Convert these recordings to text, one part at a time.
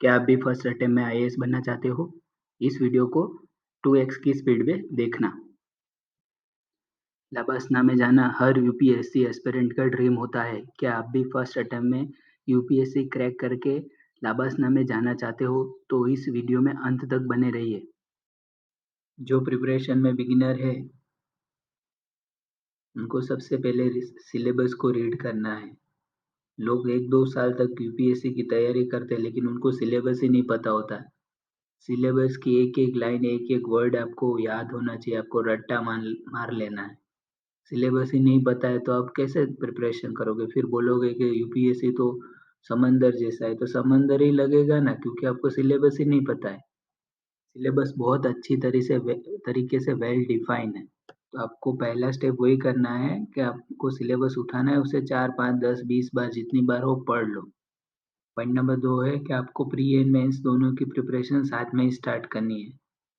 क्या आप भी फर्स्ट अटेम्प्ट में आईएएस बनना चाहते हो? इस वीडियो को 2x की स्पीड में देखना। लबासना में जाना हर यूपीएससी एस्पिरेंट का ड्रीम होता है। क्या आप भी फर्स्ट अटेम्प्ट में यूपीएससी क्रैक करके लबासना में जाना चाहते हो? तो इस वीडियो में अंत तक बने रहिए। जो प्रिपरेशन में बिगिनर है, उनको सबसे पहले सिलेबस को रीड करना है। लोग 1-2 साल तक यूपीएससी की तैयारी करते हैं, लेकिन उनको सिलेबस ही नहीं पता होता। सिलेबस की एक-एक लाइन, एक-एक वर्ड आपको याद होना चाहिए, आपको रट्टा मार लेना है। सिलेबस ही नहीं पता है तो आप कैसे प्रिपरेशन करोगे? फिर बोलोगे कि यूपीएससी तो समंदर जैसा है, तो समंदर ही लगेगा ना, क्योंकि आपको सिलेबस ही नहीं पता है। सिलेबस बहुत अच्छी तरीके से वेल डिफाइन है। तो आपको पहला स्टेप वही करना है कि आपको सिलेबस उठाना है, उसे 4, 5, 10, 20 बार जितनी बार हो पढ़ लो। पॉइंट नंबर 2 है कि आपको प्री एंड मेंस दोनों की प्रिपरेशन साथ में ही स्टार्ट करनी है।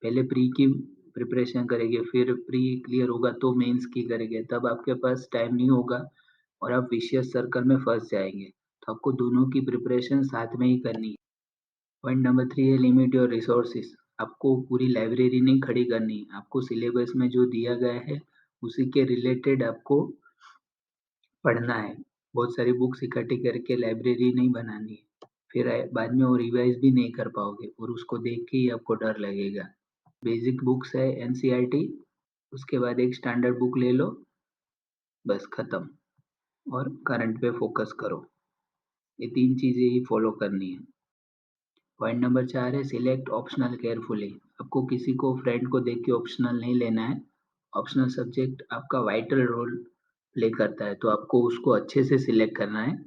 पहले प्री की प्रिपरेशन करेंगे, फिर प्री क्लियर होगा तो मेंस की करेंगे, तब आपके पास टाइम नहीं होगा और आप विशियस सर्कल में फँस जाएँगे। तो आपको दोनों की प्रिपरेशन साथ में ही करनी है। पॉइंट नंबर 3 है लिमिट योर रिसोर्सेस। आपको पूरी लाइब्रेरी नहीं खड़ी करनी, आपको सिलेबस में जो दिया गया है, उसी के रिलेटेड आपको पढ़ना है। बहुत सारी बुक्स इकट्ठी करके लाइब्रेरी नहीं बनानी है। फिर बाद में वो रिवाइज़ भी नहीं कर पाओगे और उसको देख के ही आपको डर लगेगा। बेसिक बुक्स है एनसीईआरटी, उसके बाद एक स्टैंडर्ड बुक ले लो, बस खत्म और करंट पे फोकस करो। ये 3 चीज़ें ही फॉलो करनी है। पॉइंट नंबर 4 है सिलेक्ट ऑप्शनल केयरफुली। आपको किसी को फ्रेंड को देख के ऑप्शनल नहीं लेना है। ऑप्शनल सब्जेक्ट आपका वाइटल रोल प्ले करता है, तो आपको उसको अच्छे से सिलेक्ट करना है।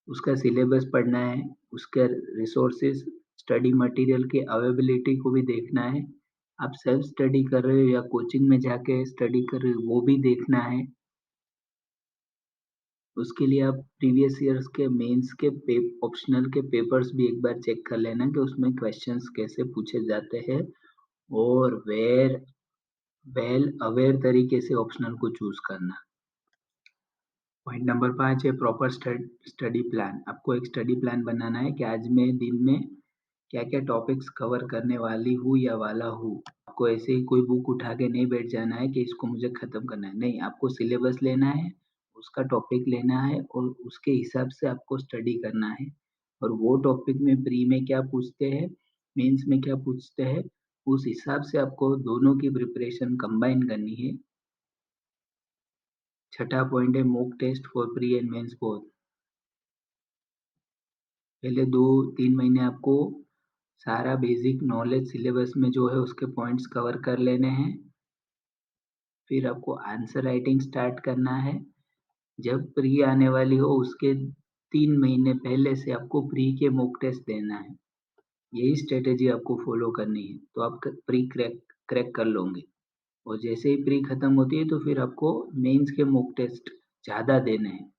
उसका सिलेबस पढ़ना है, उसके रिसोर्सेज, स्टडी मटेरियल की अवेलेबिलिटी को भी देखना है। आप सेल्फ स्टडी कर रहे हो या कोचिंग में जाके स्टडी कर रहे हो, वो भी देखना है। उसके लिए आप प्रीवियस ईयर्स के मेंस के ऑप्शनल के पेपर्स भी एक बार चेक कर लेना कि उसमें क्वेश्चंस कैसे पूछे जाते हैं और वेल अवेयर तरीके से ऑप्शनल को चूज करना। पॉइंट नंबर 5 है प्रॉपर स्टडी प्लान। आपको एक स्टडी प्लान बनाना है कि आज मैं दिन में क्या-क्या टॉपिक्स कवर करने वाली हूँ या वाला हूँ। आपको ऐसे ही कोई बुक उठा के नहीं बैठ जाना है कि इसको मुझे खत्म करना है। नहीं, आपको सिलेबस लेना है, उसका टॉपिक लेना है और उसके हिसाब से आपको स्टडी करना है। और वो टॉपिक में प्री में क्या पूछते हैं, मेंस में क्या पूछते हैं, उस हिसाब से आपको दोनों की प्रिपरेशन कंबाइन करनी है। छठा पॉइंट है mock test for pre and mains both. पहले 2-3 महीने आपको सारा बेसिक नॉलेज सिलेबस में जो है उसके पॉइंट्स कवर कर लेने हैं। फिर आपको आंसर राइटिंग स्टार्ट करना है। जब प्री आने वाली हो उसके 3 महीने पहले से आपको प्री के मॉक टेस्ट देना है। यही स्ट्रैटेजी आपको फॉलो करनी है, तो आप प्री क्रैक क्रैक कर लोगे। और जैसे ही प्री खत्म होती है तो फिर आपको मेंस के मॉक टेस्ट ज़्यादा देने हैं,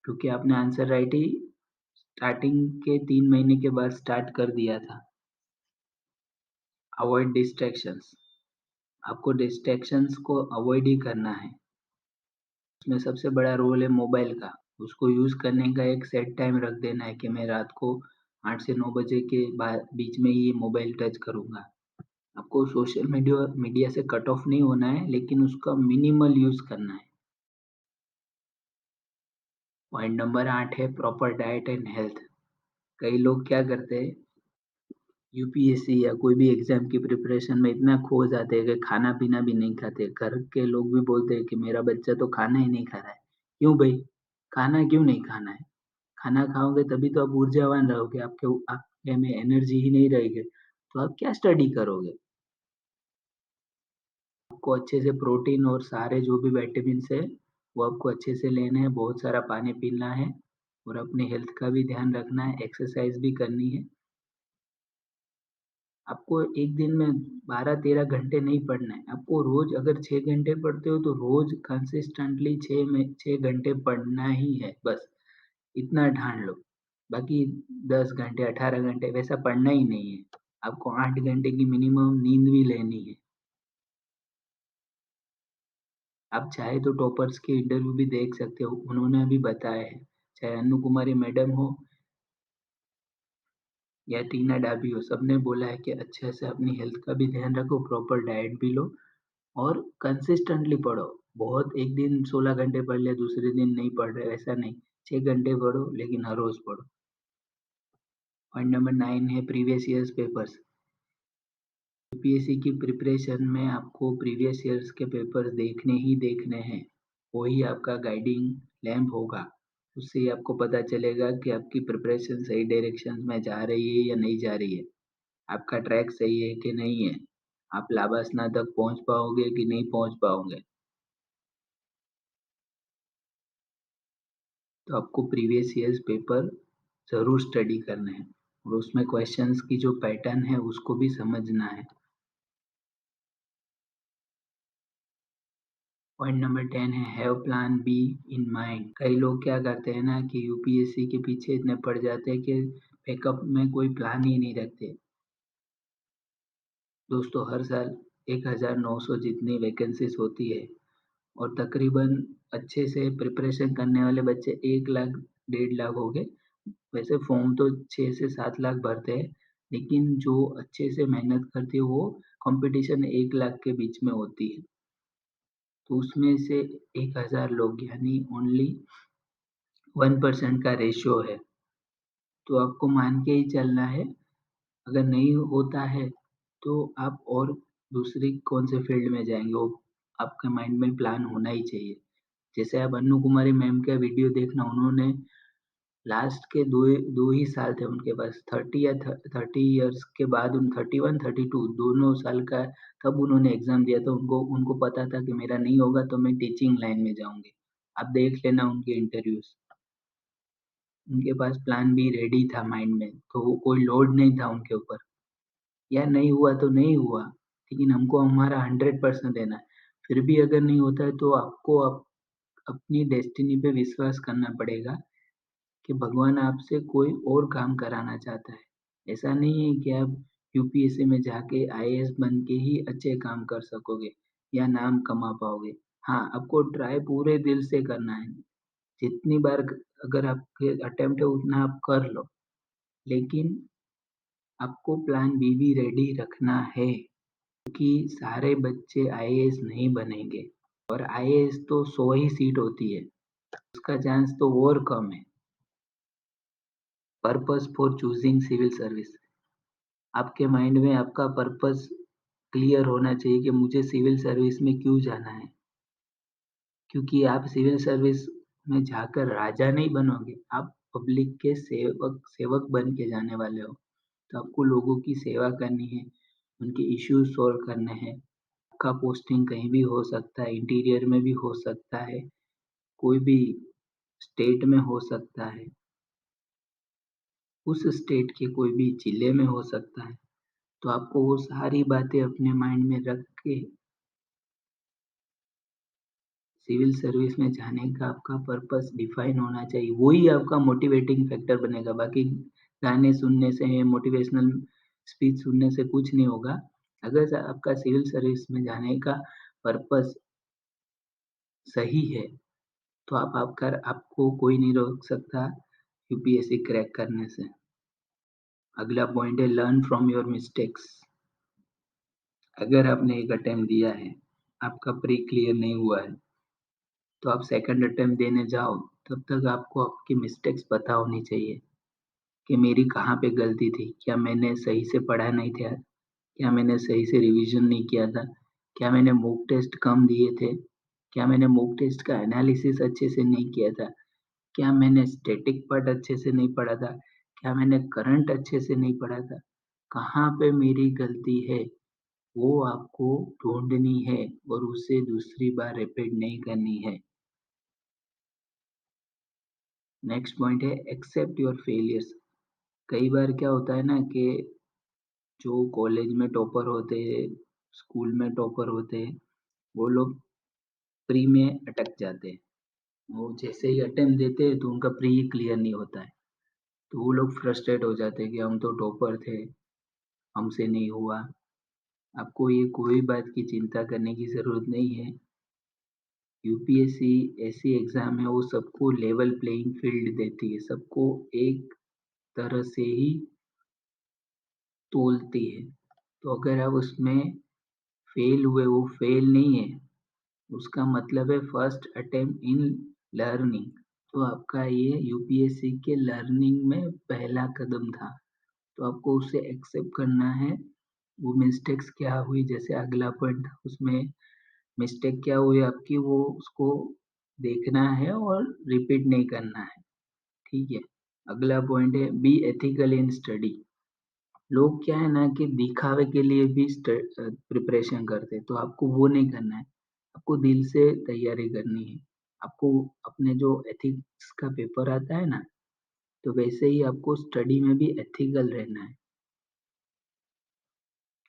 क्योंकि आपने आंसर राइटिंग स्टार्टिंग के 3 महीने के बाद स्टार्ट कर दिया था। Avoid distractions. आपको डिस्ट्रैक्शंस को अवॉइड ही करना है। उसमें सबसे बड़ा रोल है मोबाइल का। उसको यूज़ करने का एक सेट टाइम रख देना है कि मैं रात को 8 से 9 बजे के बीच में ही मोबाइल टच करूँगा। आपको सोशल मीडिया मीडिया से कट ऑफ नहीं होना है, लेकिन उसका मिनिमल यूज़ करना है। पॉइंट नंबर 8 है प्रॉपर डाइट एंड हेल्थ। कई लोग क्या करते हैं, यूपीएससी या कोई भी एग्ज़ाम की प्रिपरेशन में इतना खो जाते हैं कि खाना-पीना भी नहीं खाते। घर के लोग भी बोलते हैं कि मेरा बच्चा तो खाना ही नहीं खा रहा है। क्यों भई? खाना क्यों नहीं खाना है? खाना खाओगे तभी तो आप ऊर्जावान रहोगे, आपके में एनर्जी ही नहीं रहेगी, तो आप क्या स्टडी करोगे? आपको अच्छे से प्रोटीन और सारे जो भी विटामिन्स है, वो आपको अच्छे से लेने हैं, बहुत सारा पानी पीना है और अपनी हेल्थ का भी ध्यान रखना है, एक्सरसाइज़ भी करनी है। आपको एक दिन में 12-13 घंटे नहीं पढ़ना है, आपको रोज़ अगर 6 घंटे पढ़ते हो तो रोज़ कंसिस्टेंटली 6 घंटे पढ़ना ही है बस, इतना ठान लो। बाकी 10 घंटे, 18 घंटे वैसा पढ़ना ही नहीं है। आपको 8 घंटे की मिनिमम नींद भी लेनी है। आप चाहे तो टॉपर्स के इंटरव्यू भी देख सकते हो, उन्होंने भी बताया है। चाहे अन्नू कुमारी मैडम हो या टीना डाबी हो, सबने बोला है कि अच्छे से अपनी हेल्थ का भी ध्यान रखो, प्रॉपर डाइट भी लो और कंसिस्टेंटली पढ़ो। बहुत एक दिन 16 घंटे पढ़ लिया, दूसरे दिन नहीं पढ़ रहे, ऐसा नहीं। 6 घंटे पढ़ो लेकिन हर रोज़ पढ़ो। पॉइंट नंबर 9 है प्रीवियस ईयर्स पेपर्स। यूपीएससी की प्रिपरेशन में आपको प्रीवियस ईयर्स के पेपर्स देखने ही देखने हैं। वही आपका गाइडिंग लैंप होगा। उससे ही आपको पता चलेगा कि आपकी प्रिपरेशन सही डायरेक्शन में जा रही है या नहीं जा रही है। आपका ट्रैक सही है कि नहीं है। आप लाबासना तक पहुँच पाओगे कि नहीं पहुँच पाओगे। तो आपको प्रीवियस ईयर्स पेपर ज़रूर स्टडी करने हैं और उसमें क्वेश्चंस की जो पैटर्न है उसको भी समझना है। पॉइंट नंबर 10 है have plan be in mind. कई लोग क्या करते हैं ना कि यूपीएससी के पीछे इतने पड़ जाते हैं कि बैकअप में कोई प्लान ही नहीं रखते। दोस्तों हर साल 1900 जितनी वैकेंसीज होती है और तकरीबन अच्छे से प्रिपरेशन करने वाले बच्चे 1 लाख 1.5 लाख हो गए। वैसे फॉर्म तो 6 से 7 लाख भरते हैं, लेकिन जो अच्छे से मेहनत करते हैं वो कंपटीशन 1 लाख के बीच में होती है। तो उसमें से 1000 लोग यानी ओनली 1% का रेशियो है। तो आपको मान के ही चलना है। अगर नहीं होता है तो आप और दूसरी कौन से फील्ड में जाएँगे वो आपके माइंड में प्लान होना ही चाहिए। जैसे आप अन्नू कुमारी मैम का वीडियो देखना, उन्होंने लास्ट के 2 ही साल थे उनके पास 30 या 30 इयर्स के बाद 31, 32 दोनों साल का तब उन्होंने एग्ज़ाम दिया था। उनको उनको पता था कि मेरा नहीं होगा तो मैं टीचिंग लाइन में जाऊँगी। आप देख लेना उनके इंटरव्यूज़। उनके पास प्लान बी रेडी था माइंड में, तो वो कोई लोड नहीं था उनके ऊपर। या नहीं हुआ तो नहीं हुआ, लेकिन हमको हमारा 100% देना है। फिर भी अगर नहीं होता है तो आपको अपनी डेस्टिनी पे विश्वास करना पड़ेगा कि भगवान आपसे कोई और काम कराना चाहता है। ऐसा नहीं है कि आप यूपीएससी में जाके आईएएस बन के ही अच्छे काम कर सकोगे या नाम कमा पाओगे। हाँ, आपको ट्राई पूरे दिल से करना है। जितनी बार अगर आपके अटेम्प्ट है उतना आप कर लो, लेकिन आपको प्लान बी भी रेडी रखना है क्योंकि सारे बच्चे आईएएस नहीं बनेंगे और आईएएस तो 100 ही सीट होती है, उसका चांस तो और कम है। Purpose for choosing civil service. आपके माइंड में आपका पर्पस क्लियर होना चाहिए कि मुझे सिविल सर्विस में क्यों जाना है। क्योंकि आप सिविल सर्विस में जाकर राजा नहीं बनोगे, आप पब्लिक के सेवक सेवक बन के जाने वाले हो। तो आपको लोगों की सेवा करनी है, उनके इश्यूज़ सॉल्व करने हैं। आपका पोस्टिंग कहीं भी हो सकता है, इंटीरियर में भी हो सकता है, कोई भी स्टेट में हो सकता है, उस स्टेट के कोई भी जिले में हो सकता है। तो आपको वो सारी बातें अपने माइंड में रख के सिविल सर्विस में जाने का आपका पर्पस डिफाइन होना चाहिए। वही आपका मोटिवेटिंग फैक्टर बनेगा। बाकी गाने सुनने से, मोटिवेशनल स्पीच सुनने से कुछ नहीं होगा। अगर आपका सिविल सर्विस में जाने का पर्पस सही है, तो आपको कोई नहीं रोक सकता यूपीएससी क्रैक करने से। अगला पॉइंट है लर्न फ्रॉम योर मिस्टेक्स। अगर आपने एक अटेम्प्ट दिया है, आपका प्री क्लियर नहीं हुआ है, तो आप सेकंड अटेम्प्ट देने जाओ, तब तक आपको आपकी मिस्टेक्स पता होनी चाहिए कि मेरी कहाँ पे गलती थी। क्या मैंने सही से पढ़ा नहीं था? क्या मैंने सही से रिवीजन नहीं किया था? क्या मैंने मॉक टेस्ट कम दिए थे? क्या मैंने मॉक टेस्ट का एनालिसिस अच्छे से नहीं किया था? क्या मैंने स्टैटिक पार्ट अच्छे से नहीं पढ़ा था? क्या मैंने करंट अच्छे से नहीं पढ़ा था? कहाँ पे मेरी गलती है, वो आपको ढूँढनी है और उसे दूसरी बार रिपीट नहीं करनी है। नेक्स्ट पॉइंट है एक्सेप्ट योर फेलियर्स। कई बार क्या होता है ना कि जो कॉलेज में टॉपर होते हैं, स्कूल में टॉपर होते हैं, वो लोग प्री में अटक जाते हैं। वो जैसे ही अटेम्प्ट देते हैं तो उनका प्री ही क्लियर नहीं होता है। तो वो लोग फ्रस्ट्रेट हो जाते हैं कि हम तो टॉपर थे, हमसे नहीं हुआ। आपको ये कोई बात की चिंता करने की ज़रूरत नहीं है। यूपीएससी ऐसी एग्ज़ाम है वो सबको लेवल प्लेइंग फील्ड देती है, सबको एक तरह से ही तोलती है। तो अगर आप उसमें फेल हुए, वो फेल नहीं है, उसका मतलब है फर्स्ट अटेम्प्ट इन लर्निंग। तो आपका ये यूपीएससी के लर्निंग में पहला कदम था। तो आपको उसे एक्सेप्ट करना है। वो मिस्टेक्स क्या हुई, जैसे अगला पॉइंट उसमें मिस्टेक क्या हुई आपकी, वो उसको देखना है और रिपीट नहीं करना है। ठीक है। अगला पॉइंट है बी एथिकल इन स्टडी। लोग क्या है ना कि दिखावे के लिए भी प्रिपरेशन करते हैं, तो आपको वो नहीं करना है। आपको दिल से तैयारी करनी है। आपको अपने जो एथिक्स का पेपर आता है ना, तो वैसे ही आपको स्टडी में भी एथिकल रहना है।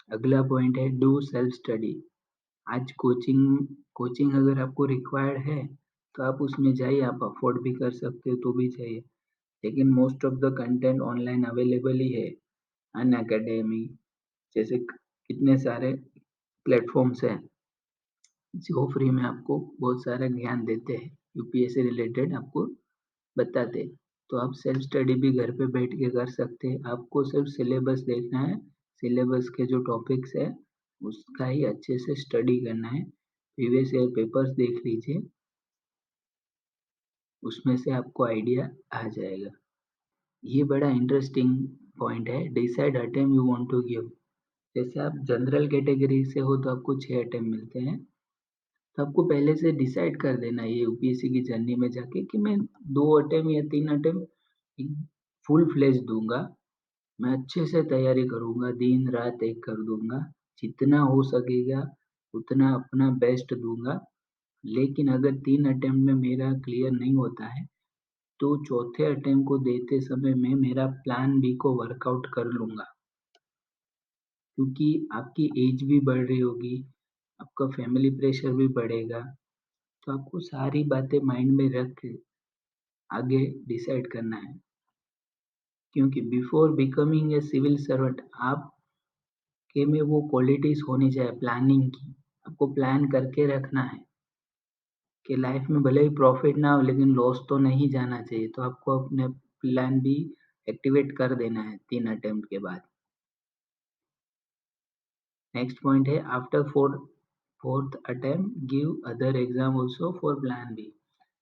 अगला पॉइंट है डू सेल्फ स्टडी। आज कोचिंग कोचिंग अगर आपको रिक्वायर्ड है तो आप उसमें जाइए, आप अफोर्ड भी कर सकते हो तो भी जाइए। लेकिन most of the content online available ही है। अन अकेडमी जैसे कितने सारे प्लेटफॉर्म्स हैं जो फ्री में आपको बहुत सारा ज्ञान देते हैं, यूपीएससी रिलेटेड आपको बताते हैं। तो आप सेल्फ स्टडी भी घर पे बैठ के कर सकते हैं। आपको सिर्फ सिलेबस देखना है, सिलेबस के जो टॉपिक्स है उसका ही अच्छे से स्टडी करना है। प्रीवियस ईयर पेपर्स देख लीजिए, उसमें से आपको आइडिया आ जाएगा। ये बड़ा इंटरेस्टिंग पॉइंट है, decide attempt you want to give. जैसे आप जनरल कैटेगरी से हो तो आपको 6 अटेम्प्ट मिलते हैं। तो आपको पहले से डिसाइड कर देना है ये यूपीएससी की जर्नी में जाके कि मैं 2 अटेम्प्ट या 3 अटेम्प्ट फुल फ्लेज दूंगा। मैं अच्छे से तैयारी करूंगा, दिन रात एक कर दूंगा, जितना हो सकेगा उतना अपना बेस्ट दूंगा। लेकिन अगर 3 अटेम्प्ट में मेरा क्लियर नहीं होता है तो चौथे अटेम्प्ट को देते समय मैं मेरा प्लान बी को वर्कआउट कर लूंगा। क्योंकि आपकी एज भी बढ़ रही होगी, आपका फैमिली प्रेशर भी बढ़ेगा। तो आपको सारी बातें माइंड में रख के आगे डिसाइड करना है। क्योंकि before becoming a civil servant आपके में वो क्वालिटीज होनी चाहिए प्लानिंग की। आपको प्लान करके रखना है कि लाइफ में भले ही प्रॉफिट ना हो लेकिन लॉस तो नहीं जाना चाहिए। तो आपको अपने प्लान भी एक्टिवेट कर देना है 3 अटेम्प्ट के बाद। नेक्स्ट पॉइंट है after fourth attempt give other exam also for plan B.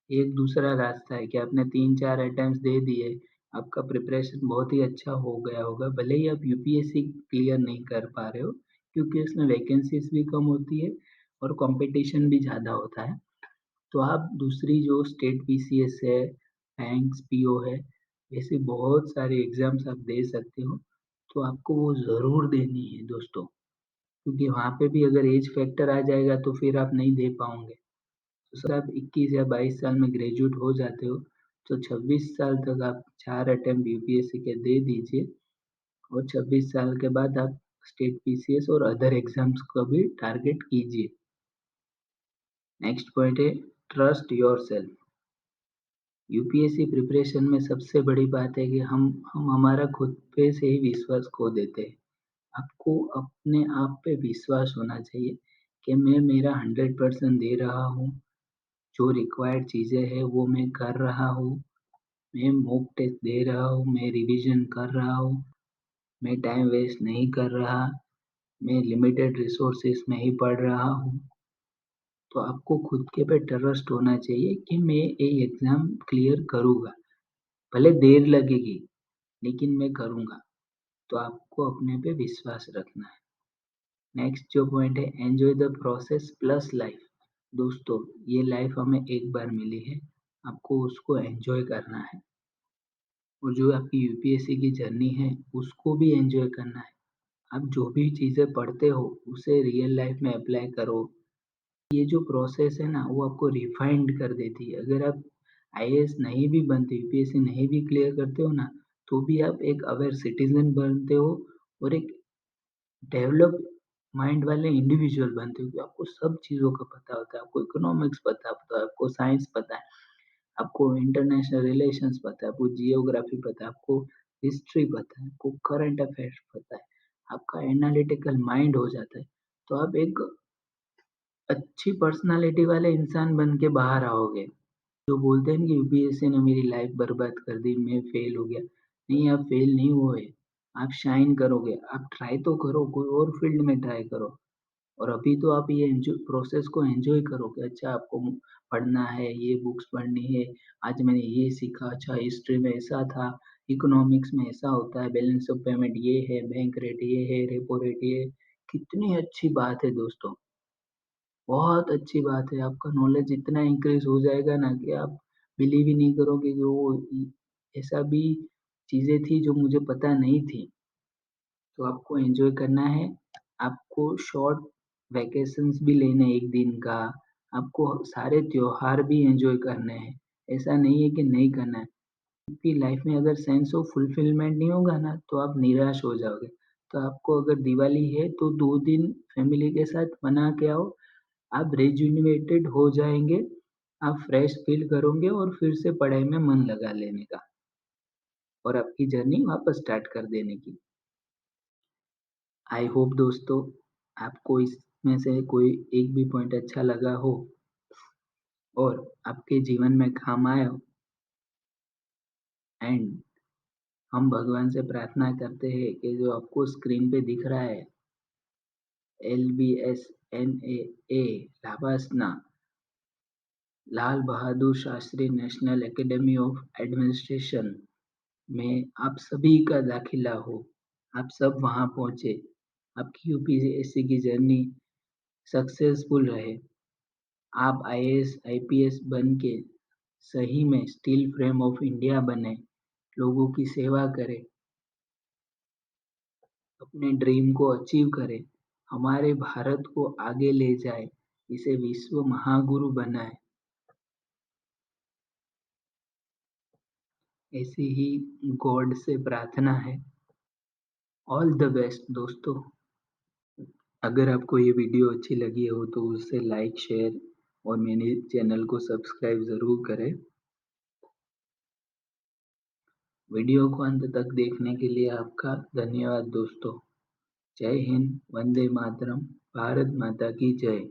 एक दूसरा रास्ता है कि आपने 3-4 अटेम्प्ट्स दे दिए, आपका प्रिपरेशन बहुत ही अच्छा हो गया होगा, भले ही आप यूपीएससी क्लियर नहीं कर पा रहे हो क्योंकि उसमें वैकेंसीज भी कम होती है और कंपटीशन भी ज़्यादा होता है। तो आप दूसरी जो स्टेट पीसीएस है, बैंक्स पीओ है, ऐसे बहुत सारे एग्जाम्स आप दे सकते हो। तो आपको वो ज़रूर देनी है दोस्तों, क्योंकि वहाँ पे भी अगर एज फैक्टर आ जाएगा तो फिर आप नहीं दे पाओगे। तो सर आप 21 या 22 साल में ग्रेजुएट हो जाते हो, तो 26 साल तक आप 4 अटेम्प्ट यूपीएससी के दे दीजिए और 26 साल के बाद आप स्टेट पीसीएस और अदर एग्जाम्स को भी टारगेट कीजिए। नेक्स्ट पॉइंट है ट्रस्ट योरसेल्फ। यूपीएससी प्रिपरेशन में सबसे बड़ी बात है कि हम हमारा खुद पे से ही विश्वास खो देते हैं। आपको अपने आप पे विश्वास होना चाहिए कि मैं मेरा 100% दे रहा हूँ, जो रिक्वायर्ड चीज़ें हैं वो मैं कर रहा हूँ, मैं मॉक टेस्ट दे रहा हूँ, मैं रिवीजन कर रहा हूँ, मैं टाइम वेस्ट नहीं कर रहा, मैं लिमिटेड रिसोर्सेस में ही पढ़ रहा हूँ। तो आपको खुद के पे ट्रस्ट होना चाहिए कि मैं ये एग्ज़ाम क्लियर करूँगा, भले देर लगेगी लेकिन मैं करूँगा। तो आपको अपने पे विश्वास रखना है। नेक्स्ट जो पॉइंट है enjoy the process plus life. दोस्तों ये लाइफ हमें एक बार मिली है, आपको उसको एन्जॉय करना है और जो आपकी यूपीएससी की जर्नी है उसको भी एन्जॉय करना है। आप जो भी चीज़ें पढ़ते हो उसे रियल लाइफ में अप्लाई करो। ये जो प्रोसेस है ना वो आपको रिफाइंड कर देती है। अगर आप आईएएस नहीं भी बनते, यूपीएससी नहीं भी क्लियर करते हो ना, तो भी आप एक अवेयर सिटीजन बनते हो और एक डेवलप माइंड वाले इंडिविजुअल बनते हो कि आपको सब चीज़ों का पता होता है। आपको इकोनॉमिक्स पता होता है, आपको साइंस पता है, आपको इंटरनेशनल रिलेशंस पता है, आपको जियोग्राफी पता है, आपको हिस्ट्री पता है, आपको करंट अफेयर्स पता है, आपका एनालिटिकल माइंड हो जाता है। तो आप एक अच्छी पर्सनालिटी वाले इंसान बन के बाहर आओगे। जो बोलते हैं ना कि यूपीएससी ने मेरी लाइफ बर्बाद कर दी, मैं फेल हो गया। नहीं, आप फेल नहीं हुए। आप शाइन करोगे, आप ट्राई तो करो, कोई और फील्ड में ट्राई करो। और अभी तो आप ये प्रोसेस को एंजॉय करो कि अच्छा आपको पढ़ना है, ये बुक्स पढ़नी है, आज मैंने ये सीखा, अच्छा हिस्ट्री में ऐसा था, इकोनॉमिक्स में ऐसा होता है, बैलेंस ऑफ पेमेंट ये है, बैंक रेट ये है, रेपो रेट ये है। कितनी अच्छी बात है दोस्तों, बहुत अच्छी बात है। आपका नॉलेज इतना इंक्रीज हो जाएगा ना कि आप बिलीव ही नहीं करोगे कि वो ऐसा भी चीजें थी जो मुझे पता नहीं थी। तो आपको एन्जॉय करना है, आपको शॉर्ट वैकेशंस भी लेने हैं 1 दिन का, आपको सारे त्योहार भी एन्जॉय करने हैं, ऐसा नहीं है कि नहीं करना है। क्योंकि लाइफ में अगर सेंस ऑफ फुलफिलमेंट नहीं होगा ना, तो आप निराश हो जाओगे। तो आपको अगर दिवाली है तो 2 दिन फैमिली के साथ मना के आओ, आप रिजुविनेटेड हो जाएँगे, आप फ्रेश फील करोगे और फिर से पढ़ाई में मन लगा लेने का और आपकी जर्नी वापस स्टार्ट कर देने की। आई होप दोस्तों आपको इसमें से कोई एक भी पॉइंट अच्छा लगा हो और आपके जीवन में काम आया हो। एंड हम भगवान से प्रार्थना करते हैं कि जो आपको स्क्रीन पे दिख रहा है LBSNAA LBSNAA Lal Bahadur Shastri national academy of administration में आप सभी का दाखिला हो, आप सब वहाँ पहुँचे, आपकी यूपीएससी की जर्नी सक्सेसफुल रहे, आप आईएएस, आईपीएस बन के सही में स्टील फ्रेम ऑफ इंडिया बने, लोगों की सेवा करें, अपने ड्रीम को अचीव करें, हमारे भारत को आगे ले जाए, इसे विश्व महागुरु बनाए। ऐसी ही गॉड से प्रार्थना है। ऑल द बेस्ट दोस्तों। अगर आपको ये वीडियो अच्छी लगी हो तो उसे लाइक, शेयर और मेरे चैनल को सब्सक्राइब ज़रूर करें। वीडियो को अंत तक देखने के लिए आपका धन्यवाद दोस्तों। जय हिंद, वंदे मातरम, भारत माता की जय।